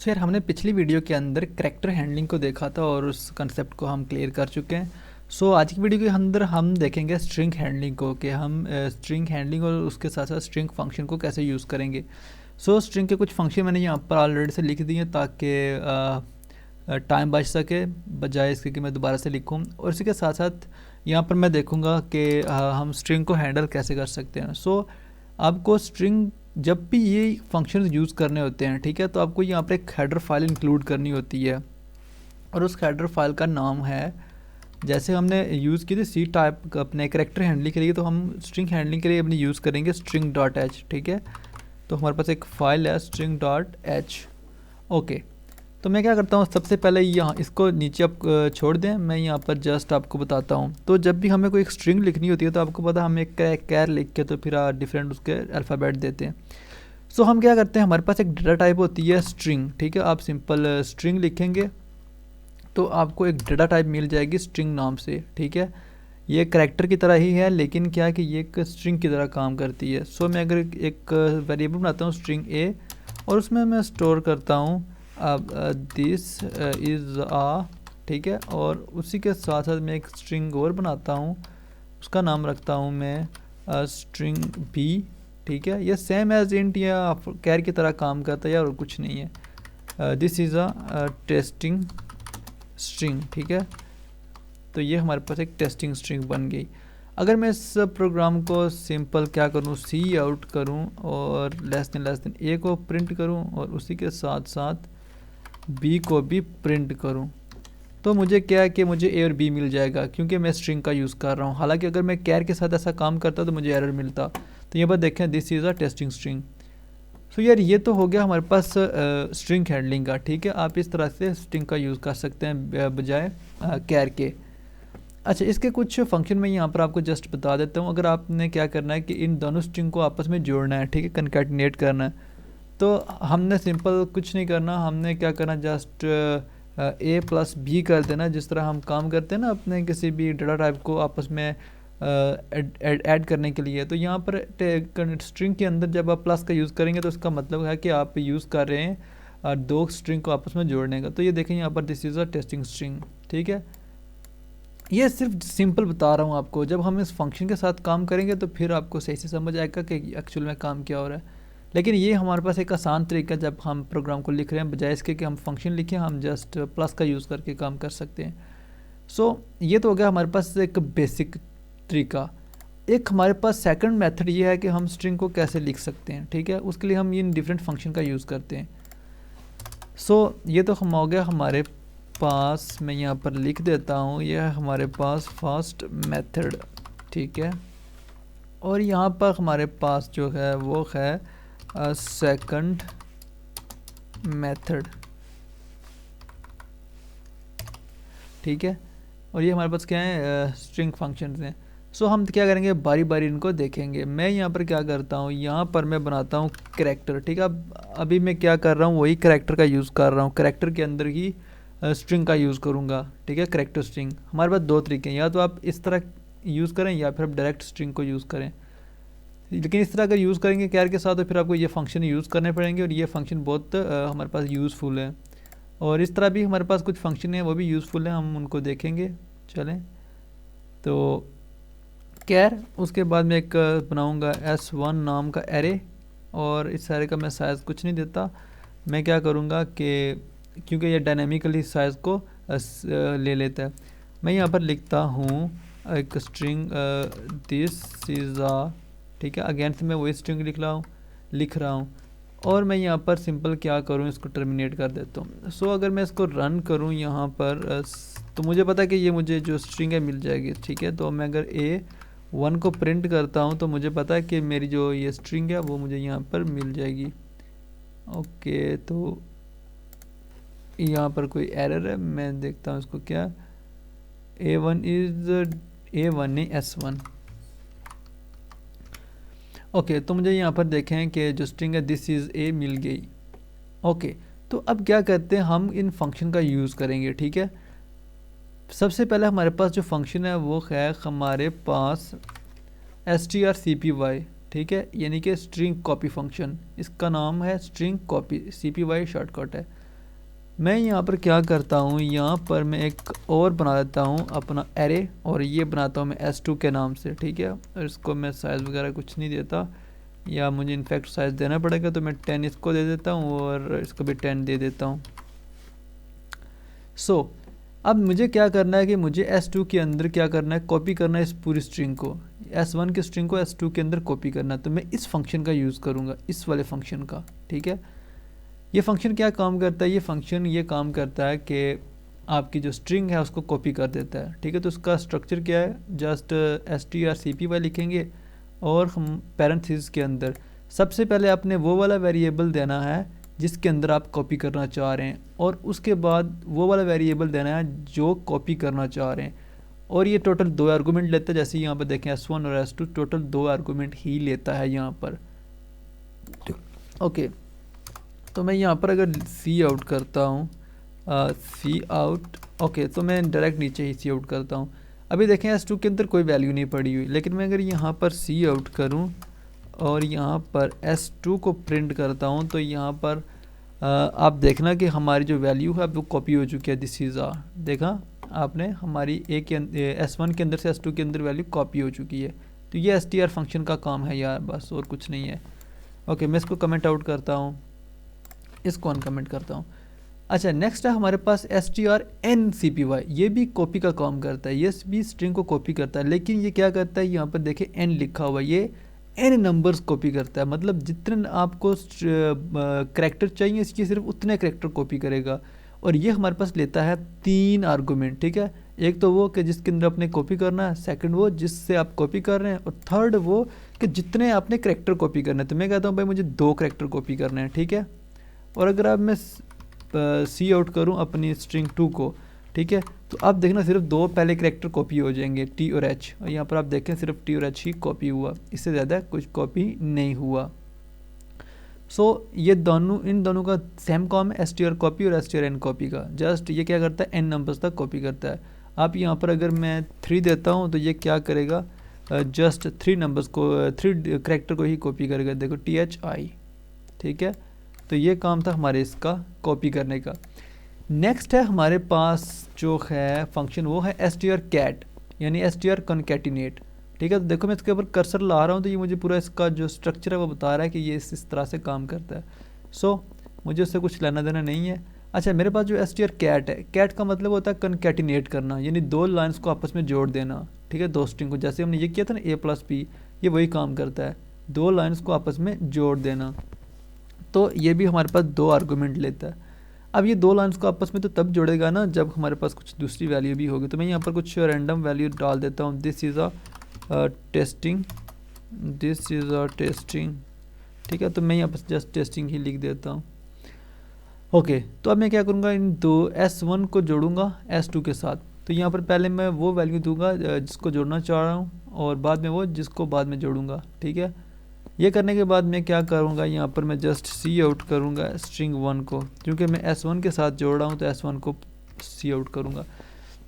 सो यार हमने पिछली वीडियो के अंदर करैक्टर हैंडलिंग को देखा था और उस कंसेप्ट को हम क्लियर कर चुके हैं। सो आज की वीडियो के अंदर हम देखेंगे स्ट्रिंग हैंडलिंग को कि हम स्ट्रिंग हैंडलिंग और उसके साथ साथ स्ट्रिंग फंक्शन को कैसे यूज़ करेंगे। सो स्ट्रिंग के कुछ फंक्शन मैंने यहाँ पर ऑलरेडी से लिख दिए ताकि टाइम बच सके, बजाय इसके कि मैं दोबारा से लिखूँ। और इसी के साथ साथ यहाँ पर मैं देखूँगा कि हम स्ट्रिंग को हैंडल कैसे कर सकते हैं। सो आपको स्ट्रिंग जब भी ये फंक्शन यूज़ करने होते हैं, ठीक है, तो आपको यहाँ पर एक हेडर फाइल इंक्लूड करनी होती है और उस हेडर फाइल का नाम है, जैसे हमने यूज़ की थी सी टाइप अपने करैक्टर हैंडलिंग के लिए, तो हम स्ट्रिंग हैंडलिंग के लिए अपनी यूज़ करेंगे स्ट्रिंग डॉट एच। ठीक है, तो हमारे पास एक फ़ाइल है स्ट्रिंग डॉट एच। ओके, तो मैं क्या करता हूँ, सबसे पहले यहाँ इसको नीचे आप छोड़ दें, मैं यहाँ पर जस्ट आपको बताता हूँ। तो जब भी हमें कोई एक स्ट्रिंग लिखनी होती है तो आपको पता है हम एक कैर लिख के तो फिर डिफरेंट उसके अल्फ़ाबेट देते हैं। सो हम क्या करते हैं, हमारे पास एक डेटा टाइप होती है स्ट्रिंग। ठीक है, आप सिंपल स्ट्रिंग लिखेंगे तो आपको एक डेटा टाइप मिल जाएगी स्ट्रिंग नाम से। ठीक है, ये करैक्टर की तरह ही है, लेकिन क्या है कि ये एक स्ट्रिंग की तरह काम करती है। सो मैं अगर एक वेरिएबल बनाता हूँ स्ट्रिंग ए और उसमें मैं स्टोर करता हूँ अब दिस इज़ आ, ठीक है, और उसी के साथ साथ मैं एक स्ट्रिंग और बनाता हूँ, उसका नाम रखता हूँ मैं स्ट्रिंग बी। ठीक है, ये सेम एज इंट या कैर की तरह काम करता है और कुछ नहीं है। This is a testing string. ठीक है, तो ये हमारे पास एक टेस्टिंग स्ट्रिंग बन गई। अगर मैं इस प्रोग्राम को सिंपल क्या करूँ, सी आउट करूँ और लेस देन ए को प्रिंट करूँ और उसी के साथ साथ बी को भी प्रिंट करूँ, तो मुझे क्या है कि मुझे ए और बी मिल जाएगा क्योंकि मैं स्ट्रिंग का यूज़ कर रहा हूँ। हालांकि अगर मैं कैर के साथ ऐसा काम करता तो मुझे एरर मिलता। तो यहाँ पर देखें this is a testing string. So यार ये तो हो गया हमारे पास स्ट्रिंग हैंडलिंग का। ठीक है, आप इस तरह से स्ट्रिंग का यूज़ कर सकते हैं बजाय कैर के। अच्छा, इसके कुछ फंक्शन मैं यहाँ पर आपको जस्ट बता देता हूँ। अगर आपने क्या करना है कि इन दोनों स्ट्रिंग को आपस में जोड़ना है, ठीक है, कनकैटिनेट करना है, तो हमने सिंपल कुछ नहीं करना, हमने क्या करना, जस्ट ए प्लस बी कर देना, जिस तरह हम काम करते हैं ना अपने किसी भी डेटा टाइप को आपस में ऐड करने के लिए। तो यहाँ पर स्ट्रिंग के अंदर जब आप प्लस का यूज़ करेंगे तो इसका मतलब है कि आप यूज़ कर रहे हैं दो स्ट्रिंग को आपस में जोड़ने का। तो ये देखें यहाँ पर this is a testing string. ठीक है, ये सिर्फ सिंपल बता रहा हूँ आपको, जब हम इस फंक्शन के साथ काम करेंगे तो फिर आपको सही से समझ आएगा कि एक्चुअल में काम क्या हो रहा है। लेकिन ये हमारे पास एक आसान तरीका, जब हम प्रोग्राम को लिख रहे हैं बजाय इसके कि हम फंक्शन लिखें, हम जस्ट प्लस का यूज़ करके काम कर सकते हैं। सो ये तो हो गया हमारे पास एक बेसिक तरीका। एक हमारे पास सेकंड मेथड ये है कि हम स्ट्रिंग को कैसे लिख सकते हैं। ठीक है, उसके लिए हम इन डिफरेंट फंक्शन का यूज़ करते हैं। सो ये तो हम हो गया हमारे पास, मैं यहाँ पर लिख देता हूँ, यह है हमारे पास फर्स्ट मेथड। ठीक है, और यहाँ पर हमारे पास जो है वो है सेकंड मेथड। ठीक है, और ये हमारे पास क्या है, स्ट्रिंग फंक्शंस हैं। सो हम क्या करेंगे, बारी बारी इनको देखेंगे। मैं यहाँ पर क्या करता हूँ, यहाँ पर मैं बनाता हूँ करैक्टर। ठीक है, अब अभी मैं क्या कर रहा हूँ, वही करैक्टर का यूज़ कर रहा हूँ, करैक्टर के अंदर ही स्ट्रिंग का यूज़ करूँगा। ठीक है, करैक्टर स्ट्रिंग। हमारे पास दो तरीके हैं, या तो आप इस तरह यूज़ करें या फिर आप डायरेक्ट स्ट्रिंग को यूज़ करें। लेकिन इस तरह अगर यूज़ करेंगे कैर के साथ तो फिर आपको ये फंक्शन यूज़ करने पड़ेंगे और ये फंक्शन बहुत हमारे पास यूज़फुल है। और इस तरह भी हमारे पास कुछ फंक्शन है वो भी यूज़फुल है, हम उनको देखेंगे। चलें, तो कैर, उसके बाद मैं एक बनाऊंगा S1 नाम का एरे, और इस एरे का मैं साइज़ कुछ नहीं देता। मैं क्या करूँगा कि क्योंकि ये डायनेमिकली साइज़ को ले लेता है, मैं यहाँ पर लिखता हूँ एक स्ट्रिंग दिस इज़ आ। ठीक है, अगेन से मैं वही स्ट्रिंग लिख रहा हूँ और मैं यहाँ पर सिंपल क्या करूँ, इसको टर्मिनेट कर देता हूँ। सो अगर मैं इसको रन करूँ यहाँ पर तो मुझे पता है कि ये मुझे जो स्ट्रिंग है मिल जाएगी। ठीक है, तो मैं अगर A1 को प्रिंट करता हूँ तो मुझे पता है कि मेरी जो ये स्ट्रिंग है वो मुझे यहाँ पर मिल जाएगी। ओके, तो यहाँ पर कोई एरर है, मैं देखता हूँ इसको। क्या A1 नहीं S1। ओके, तो मुझे यहाँ पर देखें कि जो स्ट्रिंग है दिस इज़ ए मिल गई। ओके, तो अब क्या करते हैं, हम इन फंक्शन का यूज़ करेंगे। ठीक है, सबसे पहले हमारे पास जो फंक्शन है वो है हमारे पास strcpy। ठीक है, यानी कि स्ट्रिंग कॉपी फंक्शन, इसका नाम है स्ट्रिंग कॉपी, CPY शॉर्टकट है। मैं यहाँ पर क्या करता हूँ, यहाँ पर मैं एक और बना देता हूँ अपना एरे, और ये बनाता हूँ मैं S2 के नाम से, ठीक है। और इसको मैं साइज़ वगैरह कुछ नहीं देता, या मुझे इनफैक्ट साइज़ देना पड़ेगा, तो मैं 10 इसको दे देता हूँ और इसको भी 10 दे देता हूँ। सो अब मुझे क्या करना है कि मुझे S2 के अंदर क्या करना है, कॉपी करना है इस पूरी स्ट्रिंग को, S1 की स्ट्रिंग को S2 के अंदर कॉपी करना है। तो मैं इस फंक्शन का यूज़ करूँगा, इस वाले फंक्शन का, ठीक है। ये फंक्शन क्या काम करता है, ये फंक्शन ये काम करता है कि आपकी जो स्ट्रिंग है उसको कॉपी कर देता है, ठीक है। तो उसका स्ट्रक्चर क्या है, जस्ट strcpy लिखेंगे और हम पैरेंथेसिस के अंदर सबसे पहले आपने वो वाला वेरिएबल देना है जिसके अंदर आप कॉपी करना चाह रहे हैं, और उसके बाद वो वाला वेरिएबल देना है जो कॉपी करना चाह रहे हैं। और ये टोटल 2 आर्गूमेंट लेता है, जैसे यहाँ पर देखें S1 और S2 टोटल 2 आर्गूमेंट ही लेता है यहाँ पर। ओके, तो मैं यहाँ पर अगर सी आउट करता हूँ, सी आउट, ओके, तो मैं डायरेक्ट नीचे ही सी आउट करता हूँ। अभी देखें S2 के अंदर कोई वैल्यू नहीं पड़ी हुई, लेकिन मैं अगर यहाँ पर सी आउट करूँ और यहाँ पर S2 को प्रिंट करता हूँ, तो यहाँ पर आप देखना कि हमारी जो वैल्यू है वो कॉपी हो चुकी है। दिस इज़ देखा आपने, हमारी S1 के अंदर से S2 के अंदर वैल्यू कॉपी हो चुकी है। तो ये str फंक्शन का काम है यार, बस और कुछ नहीं है। ओके, मैं इसको कमेंट आउट करता हूँ, इसको अनकमेंट करता हूँ। अच्छा, नेक्स्ट है हमारे पास strncpy, ये भी कॉपी का काम करता है, ये भी स्ट्रिंग को कॉपी करता है, लेकिन ये क्या करता है, यहाँ पर देखें n लिखा हुआ है, ये n नंबर्स कॉपी करता है। मतलब जितने आपको करैक्टर चाहिए इसकी सिर्फ उतने करैक्टर कॉपी करेगा। और ये हमारे पास लेता है 3 आर्गूमेंट, ठीक है। एक तो वो कि जिसके अंदर आपने कॉपी करना है, सेकंड वो जिससे आप कॉपी कर रहे हैं, और थर्ड वो कि जितने आपने करैक्टर कॉपी करना है। तो मैं कहता हूँ भाई मुझे 2 करैक्टर कॉपी करने हैं, ठीक है। और अगर अब मैं सी आउट करूँ अपनी स्ट्रिंग 2 को, ठीक है, तो आप देखना सिर्फ 2 पहले करैक्टर कॉपी हो जाएंगे, T और H, और यहाँ पर आप देखें सिर्फ T और H ही कॉपी हुआ, इससे ज़्यादा कुछ कॉपी नहीं हुआ। सो ये दोनों, इन दोनों का सेम काम है, str कॉपी और str कॉपी का। जस्ट ये क्या करता है, n नंबर्स तक कॉपी करता है। आप यहाँ पर अगर मैं 3 देता हूँ तो ये क्या करेगा, जस्ट 3 नंबर्स को, 3 करैक्टर को ही कॉपी करेगा। देखो THI, ठीक है। तो ये काम था हमारे इसका कॉपी करने का। नेक्स्ट है हमारे पास जो है फंक्शन, वो है strcat, यानी str concatenate, ठीक है। तो देखो मैं इसके ऊपर कर्सर ला रहा हूँ तो ये मुझे पूरा इसका जो स्ट्रक्चर है वो बता रहा है कि ये इस तरह से काम करता है। सो मुझे उससे कुछ लेना देना नहीं है। अच्छा, मेरे पास जो strcat है, कैट का मतलब होता है concatenate करना, यानी 2 लाइन्स को आपस में जोड़ देना, ठीक है, 2 स्ट्रिंग को। जैसे हमने ये किया था ना A+B, ये वही काम करता है, 2 लाइन्स को आपस में जोड़ देना। तो ये भी हमारे पास 2 आर्गूमेंट लेता है। अब ये 2 लाइन्स को आपस में तो तब जोड़ेगा ना जब हमारे पास कुछ दूसरी वैल्यू भी होगी। तो मैं यहाँ पर कुछ रैंडम वैल्यू डाल देता हूँ, this is a testing, this is a testing, ठीक है। तो मैं यहाँ पर जस्ट टेस्टिंग ही लिख देता हूँ। ओके, तो अब मैं क्या करूँगा, इन 2 S1 को जोड़ूंगा S2 के साथ। तो यहाँ पर पहले मैं वो वैल्यू दूंगा जिसको जोड़ना चाह रहा हूँ, और बाद में वो जिसको बाद में जोड़ूंगा, ठीक है। ये करने के बाद मैं क्या करूँगा, यहाँ पर मैं जस्ट सी आउट करूँगा स्ट्रिंग 1 को, क्योंकि मैं S1 के साथ जोड़ रहा हूँ तो S1 को सी आउट करूँगा।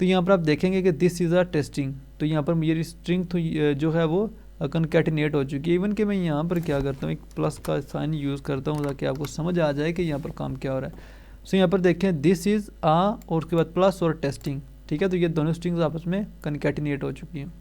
तो यहाँ पर आप देखेंगे कि दिस इज़ अ टेस्टिंग, तो यहाँ पर मेरी स्ट्रिंग तो जो है वो कंकैटिनेट हो चुकी है। इवन कि मैं यहाँ पर क्या करता हूँ, एक प्लस का साइन यूज़ करता हूँ ताकि आपको समझ आ जाए कि यहाँ पर काम क्या हो रहा है। सो यहाँ पर देखें दिस इज़ और उसके बाद प्लस और टेस्टिंग, ठीक है। तो ये दोनों स्ट्रिंग्स आपस में कंकैटिनेट हो चुकी हैं।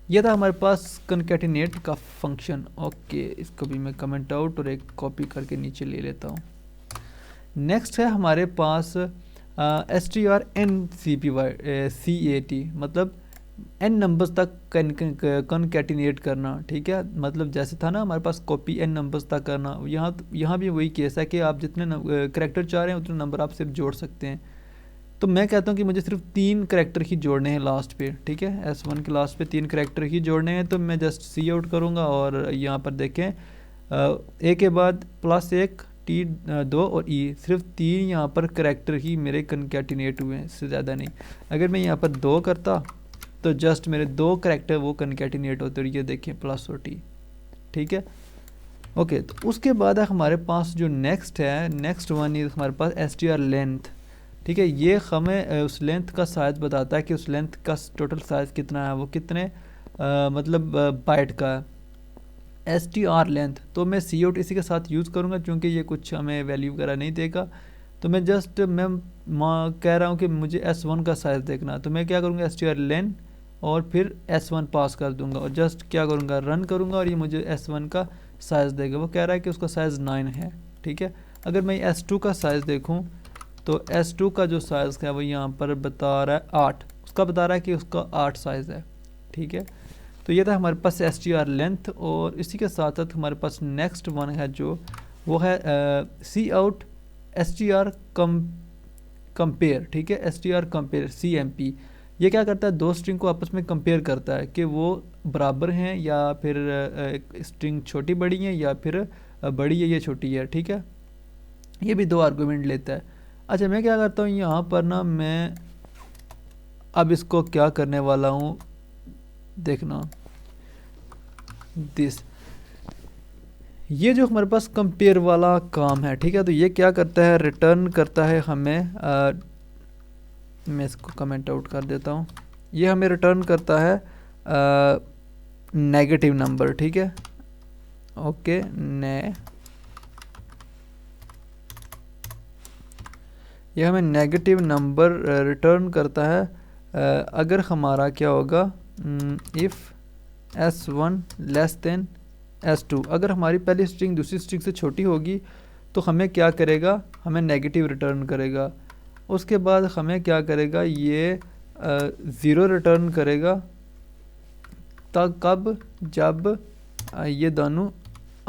ये था हमारे पास कंकैटिनेट का फंक्शन। ओके, इसको भी मैं कमेंट आउट और एक कॉपी करके नीचे ले लेता हूँ। नेक्स्ट है हमारे पास strncpy, मतलब n नंबर्स तक कंकैटिनेट करना, ठीक है। मतलब जैसे था ना हमारे पास कॉपी n नंबर्स तक करना, यहाँ भी वही केस है कि आप जितने करैक्टर चाह रहे हैं उतने नंबर आप सिर्फ जोड़ सकते हैं। तो मैं कहता हूँ कि मुझे सिर्फ 3 करैक्टर ही जोड़ने हैं लास्ट पे, ठीक है। S1 के लास्ट पे 3 करैक्टर ही जोड़ने हैं। तो मैं जस्ट सी आउट करूँगा और यहाँ पर देखें ए के बाद +1 T2 और E, सिर्फ 3 यहाँ पर करैक्टर ही मेरे कंकैटिनेट हुए हैं, इससे ज़्यादा नहीं। अगर मैं यहाँ पर 2 करता तो जस्ट मेरे 2 करैक्टर वो कंकैटिनेट होते, और ये देखें प्लस और T, ठीक है। ओके, तो उसके बाद है हमारे पास जो नेक्स्ट है, नेक्स्ट वन इज हमारे पास str लेंथ, ठीक है। ये हमें उस लेंथ का साइज़ बताता है कि उस लेंथ का टोटल साइज़ कितना है, वो कितने मतलब बाइट का है, str लेंथ। तो मैं सी आउट इसी के साथ यूज़ करूँगा क्योंकि ये कुछ हमें वैल्यू वगैरह नहीं देगा। तो मैं जस्ट कह रहा हूँ कि मुझे S1 का साइज़ देखना, तो मैं क्या करूँगा str और फिर S1 पास कर दूंगा और जस्ट क्या करूँगा रन करूँगा और ये मुझे S1 का साइज़ देगा। वो कह रहा है कि उसका साइज़ 9 है, ठीक है। अगर मैं S2 का साइज़ देखूँ तो S2 का जो साइज़ है वो यहाँ पर बता रहा है 8, उसका बता रहा है कि उसका 8 साइज़ है, ठीक है। तो ये था हमारे पास str लेंथ। और इसी के साथ साथ हमारे पास नेक्स्ट वन है जो वो है सी आउट str कंपेयर, ठीक है। str कंपेयर CMP, ये क्या करता है, दो स्ट्रिंग को आपस में कंपेयर करता है कि वो बराबर हैं या फिर स्ट्रिंग छोटी बड़ी है या फिर बड़ी है या छोटी है, ठीक है। ये भी दो आर्गूमेंट लेता है। अच्छा मैं क्या करता हूँ यहाँ पर ना, मैं अब इसको क्या करने वाला हूँ देखना, दिस, ये जो हमारे पास कंपेयर वाला काम है, ठीक है। तो ये क्या करता है, रिटर्न करता है हमें मैं इसको कमेंट आउट कर देता हूँ, ये हमें रिटर्न करता है नेगेटिव नंबर, ठीक है। ओके ये हमें नेगेटिव नंबर रिटर्न करता है अगर हमारा क्या होगा, if S1 less than S2, अगर हमारी पहली स्ट्रिंग दूसरी स्ट्रिंग से छोटी होगी तो हमें क्या करेगा, हमें नेगेटिव रिटर्न करेगा। उसके बाद हमें क्या करेगा, ये 0 रिटर्न करेगा तब कब, जब ये दोनों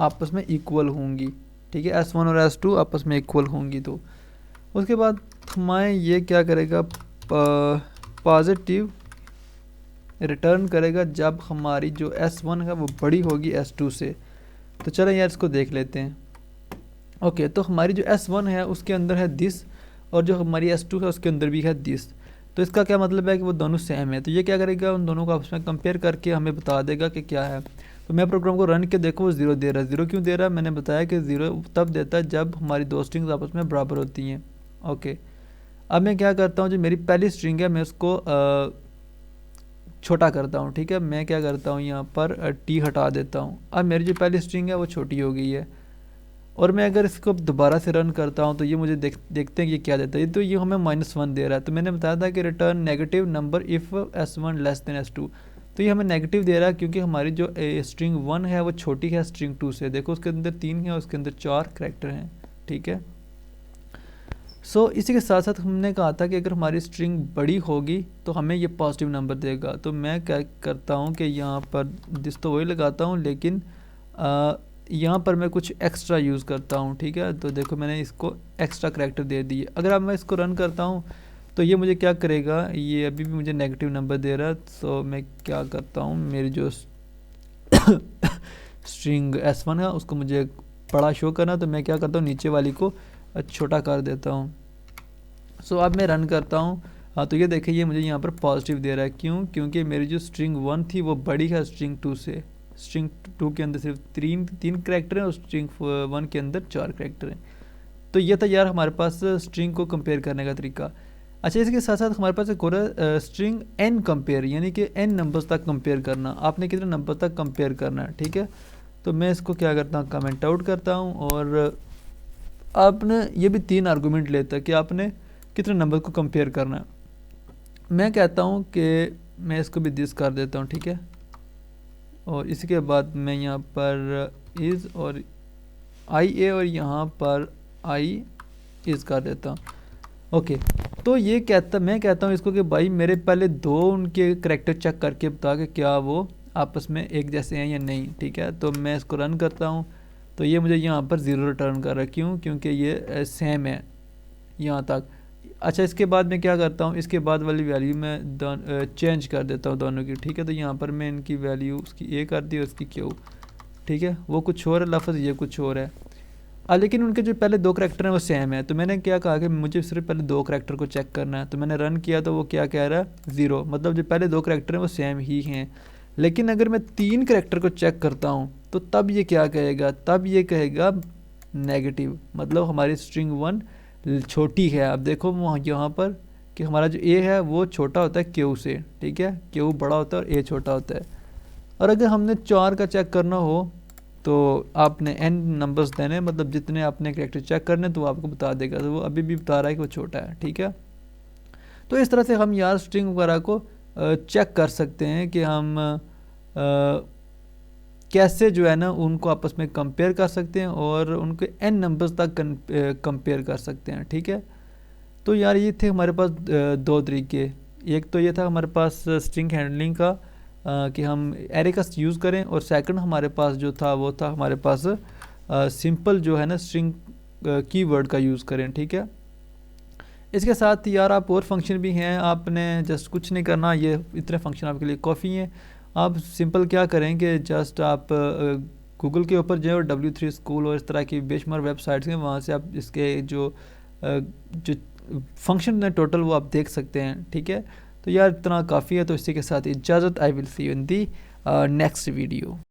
आपस में इक्वल होंगी, ठीक है। S1 और S2 आपस में इक्वल होंगी। तो उसके बाद हमें ये क्या करेगा, पॉजिटिव रिटर्न करेगा जब हमारी जो S1 है वो बड़ी होगी S2 से। तो चलो यार इसको देख लेते हैं। ओके तो हमारी जो S1 है उसके अंदर है दिस और जो हमारी S2 है उसके अंदर भी है दिस। तो इसका क्या मतलब है कि वो दोनों सेम है। तो ये क्या करेगा, उन दोनों को आपस में कंपेयर करके हमें बता देगा कि क्या है। तो मैं प्रोग्राम को रन के देखो वो 0 दे रहा है। 0 क्यों दे रहा है, मैंने बताया कि 0 तब देता है जब हमारी दो स्ट्रिंग्स आपस में बराबर होती हैं। ओके अब मैं क्या करता हूँ, जो मेरी पहली स्ट्रिंग है मैं उसको छोटा करता हूँ, ठीक है। मैं क्या करता हूँ यहाँ पर T हटा देता हूँ। अब मेरी जो पहली स्ट्रिंग है वो छोटी हो गई है और मैं अगर इसको दोबारा से रन करता हूँ तो ये मुझे देखते हैं कि ये क्या देता है। तो ये हमें -1 दे रहा है। तो मैंने बताया था कि return negative number if S1 less than S2। तो ये हमें नेगेटिव दे रहा है क्योंकि हमारी जो स्ट्रिंग 1 है वो छोटी है स्ट्रिंग 2 से। देखो उसके अंदर 3 है और उसके अंदर 4 करैक्टर हैं, ठीक है। इसी के साथ साथ हमने कहा था कि अगर हमारी स्ट्रिंग बड़ी होगी तो हमें ये पॉजिटिव नंबर देगा। तो मैं क्या करता हूँ कि यहाँ पर दिस तो वही लगाता हूँ, लेकिन यहाँ पर मैं कुछ एक्स्ट्रा यूज़ करता हूँ, ठीक है। तो देखो मैंने इसको एक्स्ट्रा करैक्टर दे दिए। अगर अब मैं इसको रन करता हूँ तो ये मुझे क्या करेगा, ये अभी भी मुझे नेगेटिव नंबर दे रहा है। तो मैं क्या करता हूँ, मेरी जो स्ट्रिंग S1 है उसको मुझे बड़ा शो करना, तो मैं क्या करता हूँ नीचे वाली को छोटा कर देता हूँ। अब मैं रन करता हूँ। हाँ तो ये देखिए ये मुझे यहाँ पर पॉजिटिव दे रहा है। क्यों, क्योंकि मेरी जो स्ट्रिंग 1 थी वो बड़ी है स्ट्रिंग 2 से। स्ट्रिंग 2 के अंदर सिर्फ तीन करैक्टर हैं और स्ट्रिंग 1 के अंदर 4 करैक्टर हैं। तो ये था यार हमारे पास स्ट्रिंग को कंपेयर करने का तरीका। अच्छा इसके साथ साथ हमारे पास एक और स्ट्रिंग n कंपेयर, यानी कि n नंबर्स तक कंपेयर करना। आपने कितने नंबर तक कंपेयर करना है, ठीक है। तो मैं इसको क्या करता हूँ, कमेंट आउट करता हूँ और आपने ये भी 3 आर्गूमेंट लेता है कि आपने कितने नंबर को कंपेयर करना है। मैं कहता हूँ कि मैं इसको भी दिस कर देता हूँ, ठीक है। और इसके बाद मैं यहाँ पर इज़ और IA और यहाँ पर I इज़ कर देता हूँ। ओके तो ये मैं कहता हूँ इसको कि भाई मेरे पहले दो उनके करैक्टर चेक करके बता के क्या वो आपस में एक जैसे हैं या नहीं, ठीक है। तो मैं इसको रन करता हूँ तो ये मुझे यहाँ पर 0 रिटर्न कर रहा है। क्यों, क्योंकि ये सेम है यहाँ तक। अच्छा इसके बाद मैं क्या करता हूँ, इसके बाद वाली वैल्यू मैं चेंज कर देता हूँ दोनों की, ठीक है। तो यहाँ पर मैं इनकी वैल्यू उसकी A कर दी और उसकी Q, ठीक है। वो कुछ और है लफ्ज़, ये कुछ और है। लेकिन उनके जो पहले दो करैक्टर हैं वो सेम है। तो मैंने क्या कहा कि मुझे सिर्फ पहले दो करैक्टर को चेक करना है। तो मैंने रन किया तो वो क्या कह रहा है 0, मतलब जो पहले दो करैक्टर हैं वो सेम ही हैं। लेकिन अगर मैं 3 करैक्टर को चेक करता हूँ तो तब ये क्या कहेगा, तब ये कहेगा नेगेटिव, मतलब हमारी स्ट्रिंग 1 छोटी है। अब देखो यहाँ पर कि हमारा जो A है वो छोटा होता है Q से, ठीक है। Q बड़ा होता है और A छोटा होता है। और अगर हमने 4 का चेक करना हो तो आपने n नंबर्स देने, मतलब जितने आपने कैरेक्टर चेक करने तो वो आपको बता देगा। तो वो अभी भी बता रहा है कि वो छोटा है, ठीक है। तो इस तरह से हम यार स्ट्रिंग वगैरह को चेक कर सकते हैं कि हम कैसे जो है ना उनको आपस में कंपेयर कर सकते हैं और उनके n नंबर्स तक कंपेयर कर सकते हैं, ठीक है। तो यार ये थे हमारे पास दो तरीके। एक तो ये था हमारे पास स्ट्रिंग हैंडलिंग का कि हम एरे का यूज़ करें, और सेकंड हमारे पास जो था वो था हमारे पास सिंपल जो है ना स्ट्रिंग कीवर्ड का यूज़ करें, ठीक है। इसके साथ यार आप और फंक्शन भी हैं, आपने जस्ट कुछ नहीं करना, ये इतने फंक्शन आपके लिए काफ़ी हैं। आप सिंपल क्या करेंगे, जस्ट आप गूगल के ऊपर जो W3 स्कूल और इस तरह की बेशुमार वेबसाइट्स हैं, वहाँ से आप इसके जो फंक्शन है टोटल वो आप देख सकते हैं, ठीक है। तो यार इतना काफ़ी है, तो इसी के साथ इजाज़त। I will see you in the next video.